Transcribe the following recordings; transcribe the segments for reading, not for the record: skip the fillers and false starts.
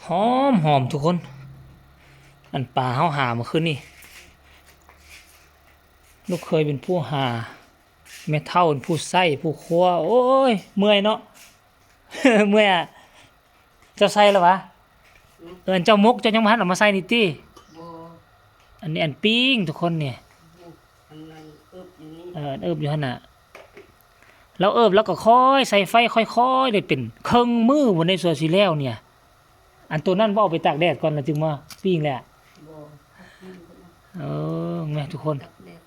หอมหอมทุกคนอันปลาเฮาหาเมื่อคืนนี่ลูกเคยเป็นผู้หาแม่เฒ่าเป็นผู้ใส่ผู้ครัวโอ้ยเมื่อยเนาะ เมื่อยอะเจ้าใส่แล้ววะเจ้ามกเจ้ายังบ่ทันเอามาใส่นี่ติบ่อันนี้อันปิ้งทุกคนเนี่ยอันนั้นเอิบอยู่นี่เอิบอยู่หั่นน่ะแล้วเอิบแล้วก็ค่อยใส่ไฟค่อยๆได้เป็นครึ่งมื้อบ่ได้สัวสิแล้วเนี่ยอันตัวนั้นบ่เอาไปตากแดดก่อนแล้วจึงมาปิ้งแหละบ่แม่ทุกคนตักแดด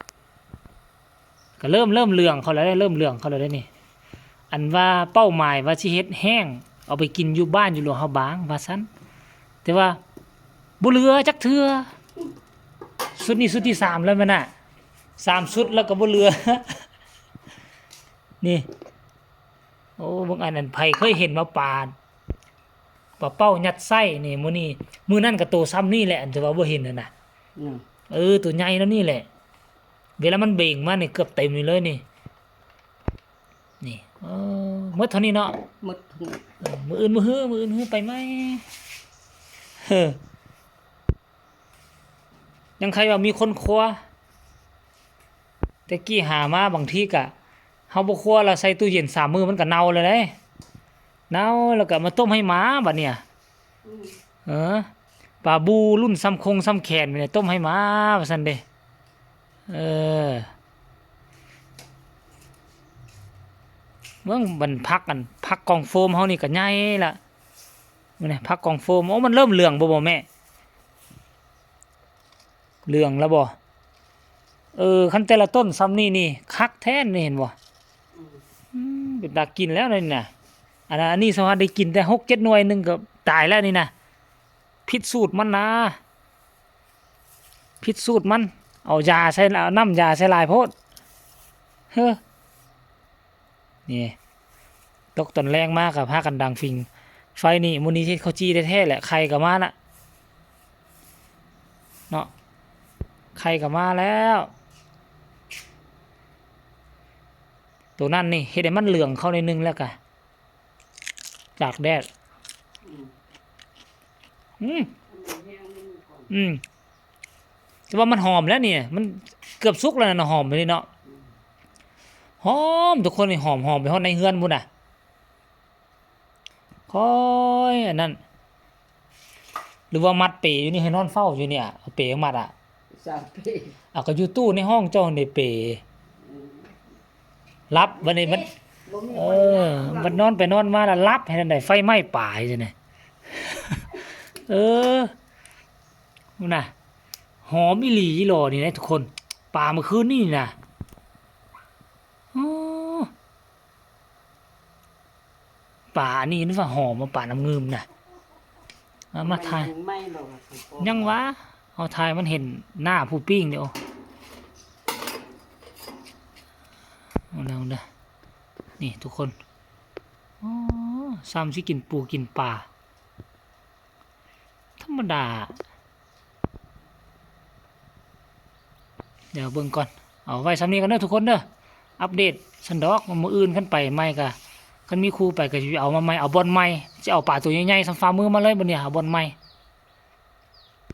ก็เริ่มเหลืองเขาแล้วได้เริ่มเหลืองเขาแล้วได้นี่อันว่าเป้าหมายว่าสิเฮ็ดแห้งเอาไปกินอยู่บ้านอยู่หลวงเฮาบางว่าซั่นแต่ว่าบ่เหลือจักเทื่อสุดนี้สุดที่3แล้วมันน่ะ3สุดแล้วก็บ่เหลือ นี่โอ้บางอันนั้นไผเคยเห็นมาปลาเป้ายัดไส้นี่มื้อนี้มื้อนั้นก็โตซ้ำนี่แหละอันจะว่าบ่เห็นนั่นน่ะตัวใหญ่แล้วนี่แหละเวลามันเบ่งมานี่เกือบเต็มนี่เลยนี่นี่หมดเท่านี้เนาะหมดทุกมื้ออื่นมื้อฮื้อไปไหมเฮ้อยังใครว่ามีคนครัวแต่กี้หามาบางทีก็เฮาบ่ครัวแล้วใส่ตู้เย็น3มื้อมันก็เน่าเลยเด้เน่าแล้วก็มาต้มให้หมาบัดเนี่ยปลาบูรุ่นซ้ำคงซ้ำแขนนี่ต้มให้หมาว่าซั่นเด้เบิ่งบันพักกันพักกองโฟมเฮานี่ก็ใหญ่ล่ะนี่พักกองโฟมโอ้มันเริ่มเหลืองบ่แม่เหลืองแล้วบ่คันแต่ละต้นซ้ำนี่คักแท้นี่เห็นบ่เป็นตากินแล้วนี่น่ะอันนี้สวัสดีกินแต่6-7หน่วยนึงก็ตายแล้วนี่นะพิษสูตรมันนะพิษสูตรมันเอายาใส่น้ำยาใส่ลายโพดเฮ้อนี่ตกตอนแรงมากกับพากันดังฟิงไฟนี่มูนี่ที่เขาจี้แท้ๆแหละใครก็มาละเนาะใครก็มาแล้วตัวนั้นนี่เฮ็ดให้มันเหลืองเข้าในนึงแล้วกันจากแดดแต่ว่ามันหอมแล้วเนี่ยมันเกือบสุกแล้วนะหอมไปนี่เนาะหอมทุกคนนี่หอมไปฮอดในเฮือนพุ่นน่ะค่อยอันนั้นหรือว่ามัดเปอยู่นี่ให้นอนเฝ้าอยู่เนี่ยเอาเปมัดอ่ะ3ปีเอาก็อยู่ตู้ในห้องเจ้าในเปรับวันนี้มันมันนอนไปนอนมาแล้วรับให้นั่นได้ไฟไหม้ป่าจังได๋น่ะหอมอีหลีอีหลอนี่นะทุกคนปลาเมื่อคืนนี่นะป่านี่นึกว่าหอมมาป่าน้ำงืมน่ะมาถ่ายยังวะเอาถ่ายมันเห็นหน้าผู้ปิ้งเดี๋ยวเอาแล้วนะนี่ทุกคนซ้ำสิกินปูกินปลาธรรมดาเดี๋ยวเบิ่งก่อนเอาไว้ซ้ำนี้กันเด้อทุกคนเด้ออัปเดตสันดอกมื้ออื่นขึ้นไปใหม่ก็คันมีครูไปก็สิเอามาใหม่เอาบอลใหม่สิเอาปลาตัวใหญ่ๆซ้ำฝ่ามือมาเลยบัดนี้เอาบอลใหม่